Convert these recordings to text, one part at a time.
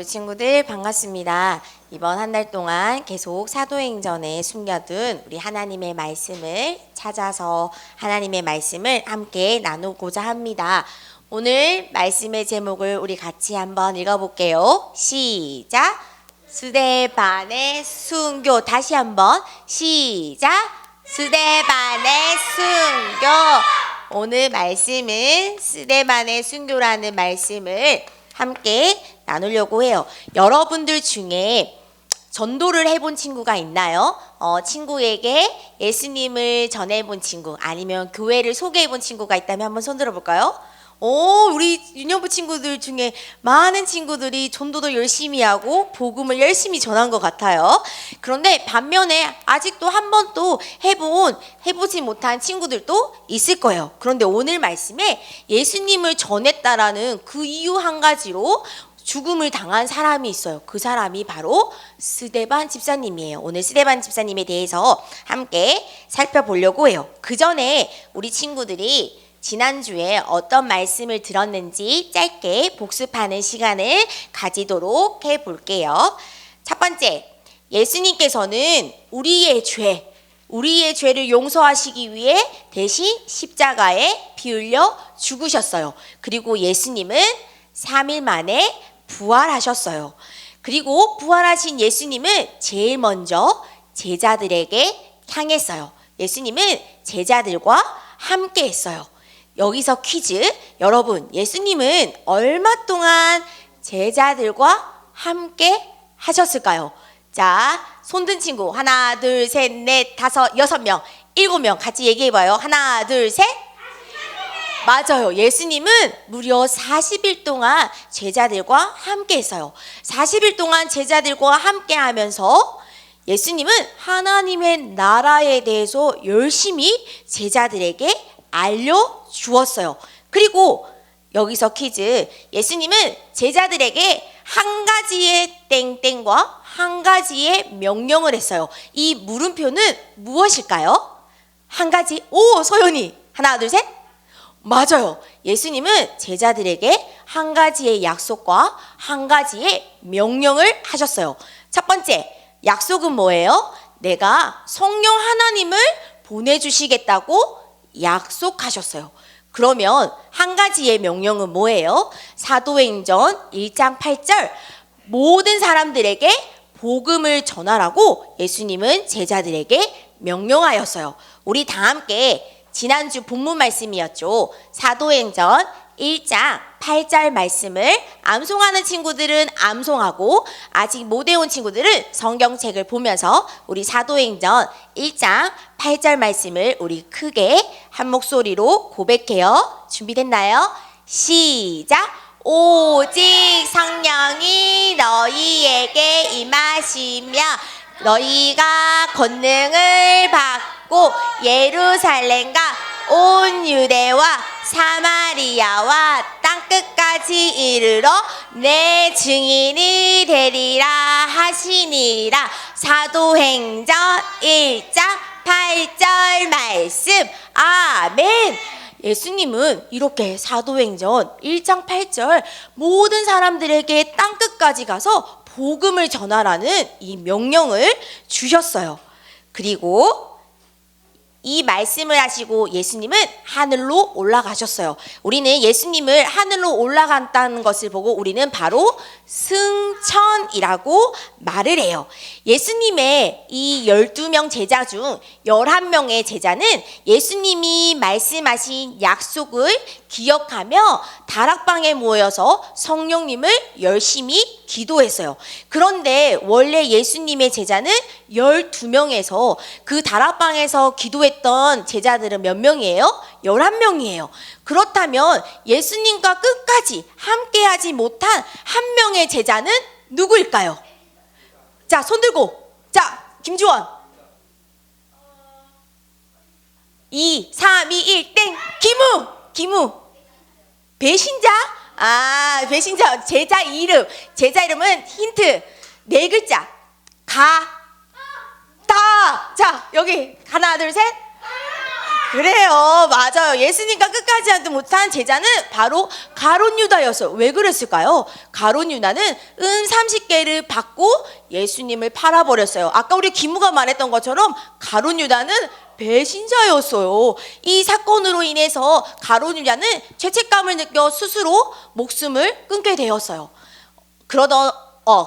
우리 친구들 반갑습니다. 이번 한 달 동안 계속 사도행전에 숨겨둔 우리 하나님의 말씀을 찾아서 하나님의 말씀을 함께 나누고자 합니다. 오늘 말씀의 제목을 우리 같이 한번 읽어볼게요. 시작! 스데반의 순교. 다시 한번 시작! 스데반의 순교. 오늘 말씀은 스데반의 순교라는 말씀을 함께 나누려고 해요. 여러분들 중에 전도를 해본 친구가 있나요? 친구에게 예수님을 전해본 친구, 아니면 교회를 소개해본 친구가 있다면 한번 손 들어볼까요? 우리 유년부 친구들 중에 많은 친구들이 전도도 열심히 하고 복음을 열심히 전한 것 같아요. 그런데 반면에 아직도 한 번도 해보지 못한 친구들도 있을 거예요. 그런데 오늘 말씀에 예수님을 전했다라는 그 이유 한 가지로 죽음을 당한 사람이 있어요. 그 사람이 바로 스데반 집사님이에요. 오늘 스데반 집사님에 대해서 함께 살펴보려고 해요. 그 전에 우리 친구들이 지난주에 어떤 말씀을 들었는지 짧게 복습하는 시간을 가지도록 해볼게요. 첫 번째, 예수님께서는 우리의 죄를 용서하시기 위해 대신 십자가에 피 흘려 죽으셨어요. 그리고 예수님은 3일 만에 부활하셨어요. 그리고 부활하신 예수님은 제일 먼저 제자들에게 향했어요. 예수님은 제자들과 함께 했어요. 여기서 퀴즈. 여러분, 예수님은 얼마 동안 제자들과 함께 하셨을까요? 자, 손든 친구 하나, 둘, 셋, 넷, 다섯, 6명, 7명 같이 얘기해봐요. 하나, 둘, 셋. 맞아요. 예수님은 무려 40일 동안 제자들과 함께 했어요. 40일 동안 제자들과 함께 하면서 예수님은 하나님의 나라에 대해서 열심히 제자들에게 알려주었어요. 그리고 여기서 퀴즈. 예수님은 제자들에게 한 가지의 땡땡과 한 가지의 명령을 했어요. 이 물음표는 무엇일까요? 한 가지. 소연이. 하나, 둘, 셋. 맞아요. 예수님은 제자들에게 한 가지의 약속과 한 가지의 명령을 하셨어요. 첫 번째, 약속은 뭐예요? 내가 성령 하나님을 보내주시겠다고 약속하셨어요. 그러면 한 가지의 명령은 뭐예요? 사도행전 1장 8절, 모든 사람들에게 복음을 전하라고 예수님은 제자들에게 명령하였어요. 우리 다 함께 지난주 본문 말씀이었죠. 사도행전 1장 8절 말씀을 암송하는 친구들은 암송하고, 아직 못 외운 친구들은 성경책을 보면서 우리 사도행전 1장 8절 말씀을 우리 크게 한 목소리로 고백해요. 준비됐나요? 시작! 오직 성령이 너희에게 임하시며 너희가 권능을 받고 예루살렘과 온 유대와 사마리아와 땅끝까지 이르러 내 증인이 되리라 하시니라. 사도행전 1장 8절 말씀. 아멘. 예수님은 이렇게 사도행전 1장 8절 모든 사람들에게 땅끝까지 가서 복음을 전하라는 이 명령을 주셨어요. 그리고 이 말씀을 하시고 예수님은 하늘로 올라가셨어요. 우리는 예수님을 하늘로 올라간다는 것을 보고 우리는 바로 승천이라고 말을 해요. 예수님의 이 12명 제자 중 11명의 제자는 예수님이 말씀하신 약속을 기억하며 다락방에 모여서 성령님을 열심히 기도했어요. 그런데 원래 예수님의 제자는 12명에서 그 다락방에서 기도했던 제자들은 몇 명이에요? 11명이에요. 그렇다면 예수님과 끝까지 함께하지 못한 한 명의 제자는 누구일까요? 자, 손 들고. 자, 김주원. 2, 3, 2, 1, 땡. 김우. 배신자? 배신자. 제자 이름. 제자 이름은 힌트. 4글자. 다. 자, 여기 하나, 둘, 셋. 그래요, 맞아요. 예수님과 끝까지 하지 못한 제자는 바로 가룟 유다였어요. 왜 그랬을까요? 가룟 유다는 은 30개를 받고 예수님을 팔아버렸어요. 아까 우리 김우가 말했던 것처럼 가룟 유다는 배신자였어요. 이 사건으로 인해서 가룟 유다는 죄책감을 느껴 스스로 목숨을 끊게 되었어요. 그러던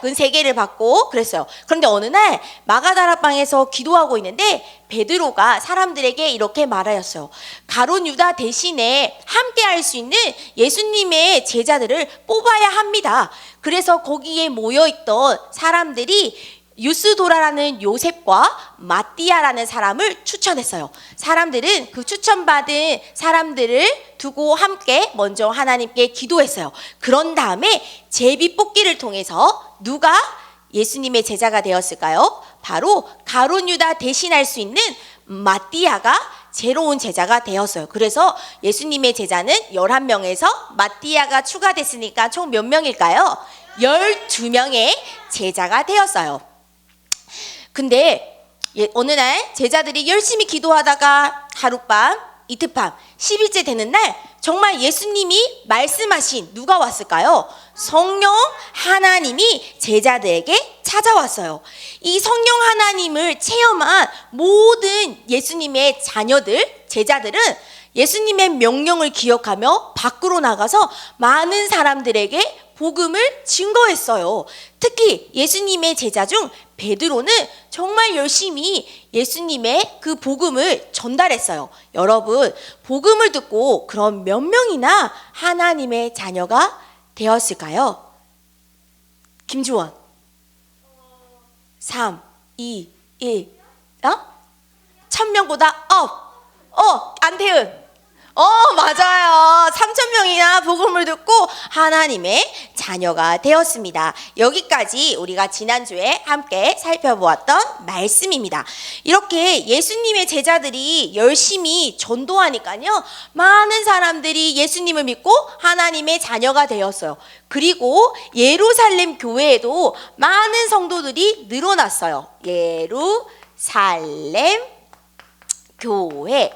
근 3개를 받고 그랬어요. 그런데 어느 날 마가다락방에서 기도하고 있는데 베드로가 사람들에게 이렇게 말하였어요. 가룟 유다 대신에 함께 할 수 있는 예수님의 제자들을 뽑아야 합니다. 그래서 거기에 모여있던 사람들이 유스도라라는 요셉과 마띠아라는 사람을 추천했어요. 사람들은 그 추천받은 사람들을 두고 함께 먼저 하나님께 기도했어요. 그런 다음에 제비 뽑기를 통해서 누가 예수님의 제자가 되었을까요? 바로 가룟 유다 대신할 수 있는 마띠아가 새로운 제자가 되었어요. 그래서 예수님의 제자는 11명에서 마띠아가 추가됐으니까 총 몇 명일까요? 12명의 제자가 되었어요. 근데 어느 날 제자들이 열심히 기도하다가 하룻밤, 이틀밤, 10일째 되는 날 정말 예수님이 말씀하신 누가 왔을까요? 성령 하나님이 제자들에게 찾아왔어요. 이 성령 하나님을 체험한 모든 예수님의 자녀들, 제자들은 예수님의 명령을 기억하며 밖으로 나가서 많은 사람들에게 복음을 증거했어요. 특히 예수님의 제자 중 베드로는 정말 열심히 예수님의 그 복음을 전달했어요. 여러분, 복음을 듣고 그럼 몇 명이나 하나님의 자녀가 되었을까요? 김주원. 3, 2, 1. 1000명보다 안태은. 맞아요. 3000명이나 복음을 듣고 하나님의 자녀가 되었습니다. 여기까지 우리가 지난주에 함께 살펴보았던 말씀입니다. 이렇게 예수님의 제자들이 열심히 전도하니까요, 많은 사람들이 예수님을 믿고 하나님의 자녀가 되었어요. 그리고 예루살렘 교회에도 많은 성도들이 늘어났어요. 예루살렘 교회.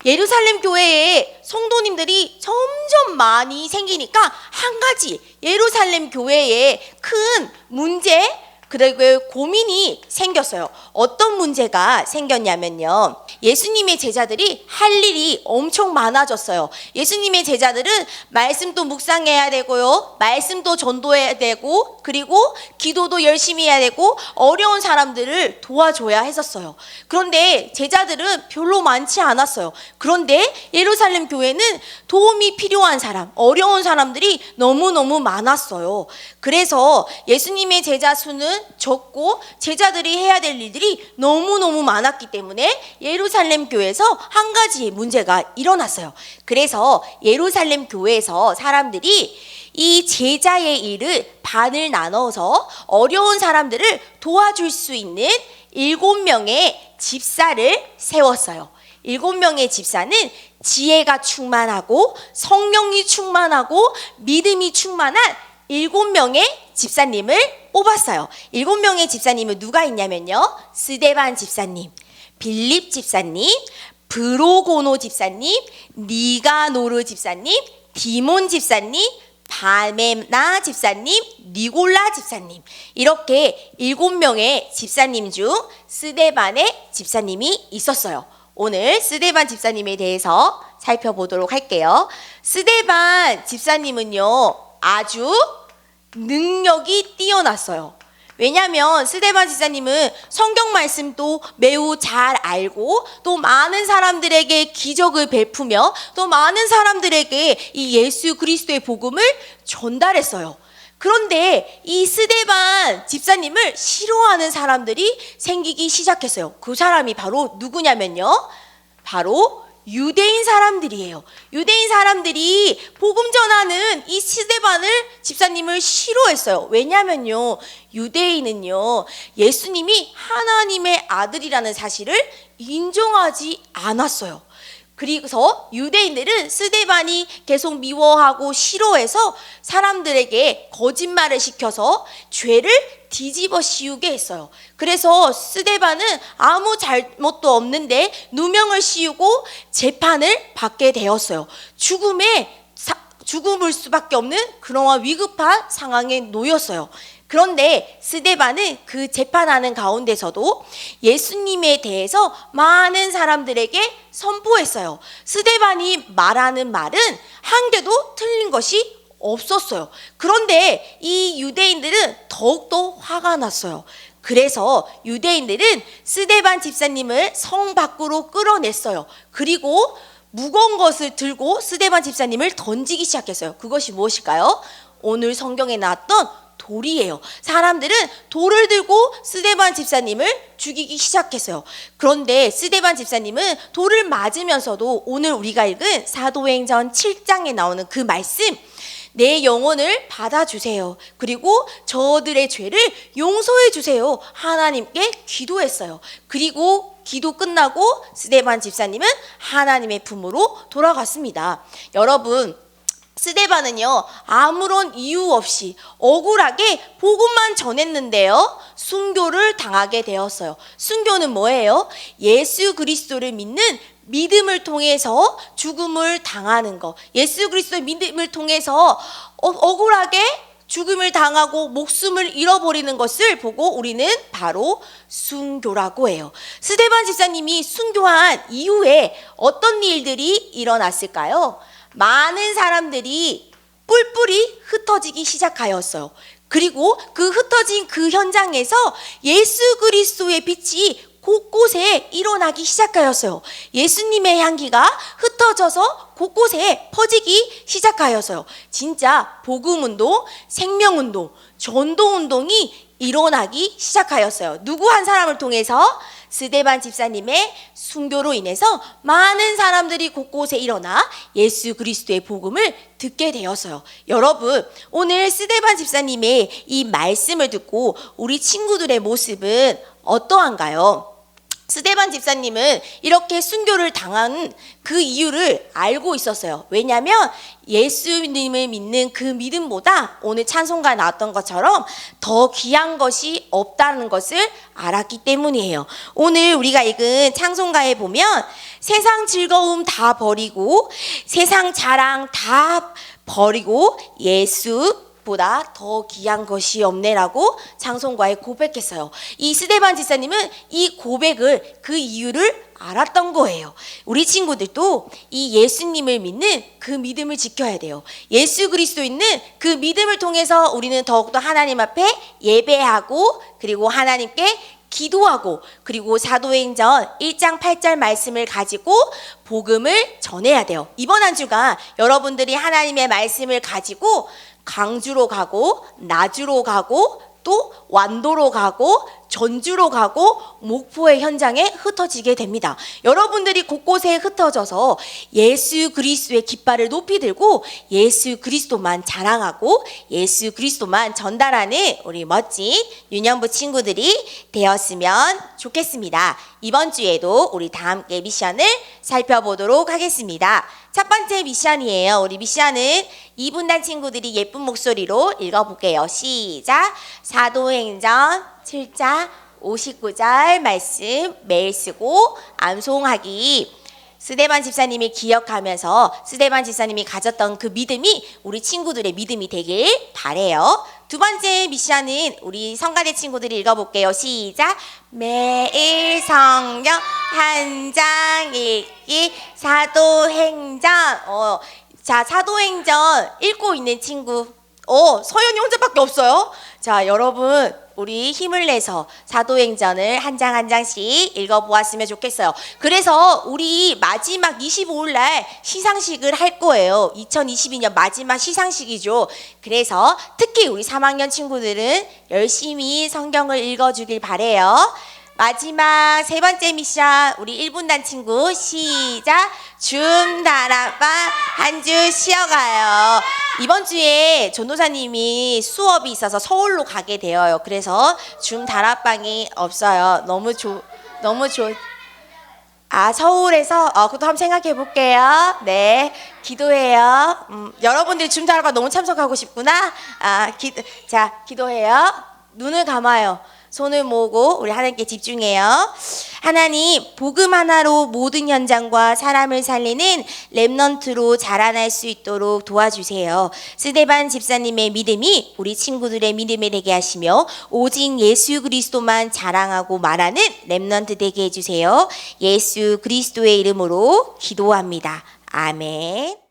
예루살렘 교회에 성도님들이 점점 많이 생기니까 한 가지 예루살렘 교회에 큰 문제 그리고 고민이 생겼어요. 어떤 문제가 생겼냐면요, 예수님의 제자들이 할 일이 엄청 많아졌어요. 예수님의 제자들은 말씀도 묵상해야 되고요, 말씀도 전도해야 되고, 그리고 기도도 열심히 해야 되고, 어려운 사람들을 도와줘야 했었어요. 그런데 제자들은 별로 많지 않았어요. 그런데 예루살렘 교회는 도움이 필요한 사람, 어려운 사람들이 너무너무 많았어요. 그래서 예수님의 제자 수는 적고 제자들이 해야 될 일들이 너무너무 많았기 때문에 예루살렘 교회에서 한 가지 문제가 일어났어요. 그래서 예루살렘 교회에서 사람들이 이 제자의 일을 반을 나눠서 어려운 사람들을 도와줄 수 있는 7명의 집사를 세웠어요. 7명의 집사는 지혜가 충만하고 성령이 충만하고 믿음이 충만한 7명의 집사님을 뽑았어요. 7명의 집사님은 누가 있냐면요, 스데반 집사님, 빌립 집사님, 브로고노 집사님, 니가노르 집사님, 디몬 집사님, 바메나 집사님, 니골라 집사님. 이렇게 7명의 집사님 중 스데반의 집사님이 있었어요. 오늘 스데반 집사님에 대해서 살펴보도록 할게요. 스데반 집사님은요, 아주 능력이 뛰어났어요. 왜냐하면 스데반 집사님은 성경 말씀도 매우 잘 알고, 또 많은 사람들에게 기적을 베푸며, 또 많은 사람들에게 이 예수 그리스도의 복음을 전달했어요. 그런데 이 스데반 집사님을 싫어하는 사람들이 생기기 시작했어요. 그 사람이 바로 누구냐면요, 바로 유대인 사람들이에요. 유대인 사람들이 복음 전하는 이 스데반을 집사님을 싫어했어요. 왜냐면요, 유대인은요, 예수님이 하나님의 아들이라는 사실을 인정하지 않았어요. 그래서 유대인들은 스데반이 계속 미워하고 싫어해서 사람들에게 거짓말을 시켜서 죄를 뒤집어 씌우게 했어요. 그래서 스데반은 아무 잘못도 없는데 누명을 씌우고 재판을 받게 되었어요. 죽음을 수밖에 없는 그러한 위급한 상황에 놓였어요. 그런데 스데반은 그 재판하는 가운데서도 예수님에 대해서 많은 사람들에게 선포했어요. 스데반이 말하는 말은 한 개도 틀린 것이 없었어요. 그런데 이 유대인들은 더욱더 화가 났어요. 그래서 유대인들은 스데반 집사님을 성 밖으로 끌어냈어요. 그리고 무거운 것을 들고 스데반 집사님을 던지기 시작했어요. 그것이 무엇일까요? 오늘 성경에 나왔던 돌이에요. 사람들은 돌을 들고 스데반 집사님을 죽이기 시작했어요. 그런데 스데반 집사님은 돌을 맞으면서도 오늘 우리가 읽은 사도행전 7장에 나오는 그 말씀, 내 영혼을 받아주세요. 그리고 저들의 죄를 용서해 주세요. 하나님께 기도했어요. 그리고 기도 끝나고 스데반 집사님은 하나님의 품으로 돌아갔습니다. 여러분, 스데반은요, 아무런 이유 없이 억울하게 복음만 전했는데요, 순교를 당하게 되었어요. 순교는 뭐예요? 예수 그리스도를 믿는 믿음을 통해서 죽음을 당하는 것. 예수 그리스도의 믿음을 통해서 억울하게 죽음을 당하고 목숨을 잃어버리는 것을 보고 우리는 바로 순교라고 해요. 스데반 집사님이 순교한 이후에 어떤 일들이 일어났을까요? 많은 사람들이 뿔뿔이 흩어지기 시작하였어요. 그리고 그 흩어진 그 현장에서 예수 그리스도의 빛이 곳곳에 일어나기 시작하였어요. 예수님의 향기가 흩어져서 곳곳에 퍼지기 시작하였어요. 진짜 복음운동, 생명운동, 전도운동이 일어나기 시작하였어요. 누구 한 사람을 통해서? 스데반 집사님의 순교로 인해서 많은 사람들이 곳곳에 일어나 예수 그리스도의 복음을 듣게 되었어요. 여러분, 오늘 스데반 집사님의 이 말씀을 듣고 우리 친구들의 모습은 어떠한가요? 스데반 집사님은 이렇게 순교를 당한 그 이유를 알고 있었어요. 왜냐하면 예수님을 믿는 그 믿음보다 오늘 찬송가에 나왔던 것처럼 더 귀한 것이 없다는 것을 알았기 때문이에요. 오늘 우리가 읽은 찬송가에 보면 세상 즐거움 다 버리고 세상 자랑 다 버리고 예수보다 더 귀한 것이 없네라고 찬송가에 고백했어요. 이 스데반 집사님은 이 고백을, 그 이유를 알았던 거예요. 우리 친구들도 이 예수님을 믿는 그 믿음을 지켜야 돼요. 예수 그리스도 있는 그 믿음을 통해서 우리는 더욱더 하나님 앞에 예배하고 그리고 하나님께 기도하고 그리고 사도행전 1장 8절 말씀을 가지고 복음을 전해야 돼요. 이번 한 주간 여러분들이 하나님의 말씀을 가지고 강주로 가고 나주로 가고 또 완도로 가고 전주로 가고 목포의 현장에 흩어지게 됩니다. 여러분들이 곳곳에 흩어져서 예수 그리스도의 깃발을 높이 들고 예수 그리스도만 자랑하고 예수 그리스도만 전달하는 우리 멋진 유년부 친구들이 되었으면 좋겠습니다. 이번 주에도 우리 다 함께 미션을 살펴보도록 하겠습니다. 첫 번째 미션이에요. 우리 미션은 2분단 친구들이 예쁜 목소리로 읽어볼게요. 시작! 사도행전 7장 59절 말씀 매일 쓰고 암송하기. 스데반 집사님이 기억하면서 스데반 집사님이 가졌던 그 믿음이 우리 친구들의 믿음이 되길 바래요. 두 번째 미션은 우리 성가대 친구들이 읽어볼게요. 시작! 매일 성경 한 장 읽기 사도행전. 자, 사도행전 읽고 있는 친구. 서연이 혼자밖에 없어요. 자, 여러분 우리 힘을 내서 사도행전을 한 장 한 장씩 읽어보았으면 좋겠어요. 그래서 우리 마지막 25일 날 시상식을 할 거예요. 2022년 마지막 시상식이죠. 그래서 특히 우리 3학년 친구들은 열심히 성경을 읽어주길 바래요. 마지막 세 번째 미션, 우리 1분단 친구 시작! 줌 다락방 한 주 쉬어가요. 이번 주에 전도사님이 수업이 있어서 서울로 가게 되어요. 그래서 줌 다락방이 없어요. 너무 서울에서 그것도 한번 생각해 볼게요. 네, 기도해요. 여러분들이 중자료가 너무 참석하고 싶구나. 자, 기도해요. 눈을 감아요. 손을 모으고 우리 하나님께 집중해요. 하나님, 복음 하나로 모든 현장과 사람을 살리는 렘넌트로 자라날 수 있도록 도와주세요. 스데반 집사님의 믿음이 우리 친구들의 믿음이 되게 하시며 오직 예수 그리스도만 자랑하고 말하는 렘넌트 되게 해주세요. 예수 그리스도의 이름으로 기도합니다. 아멘.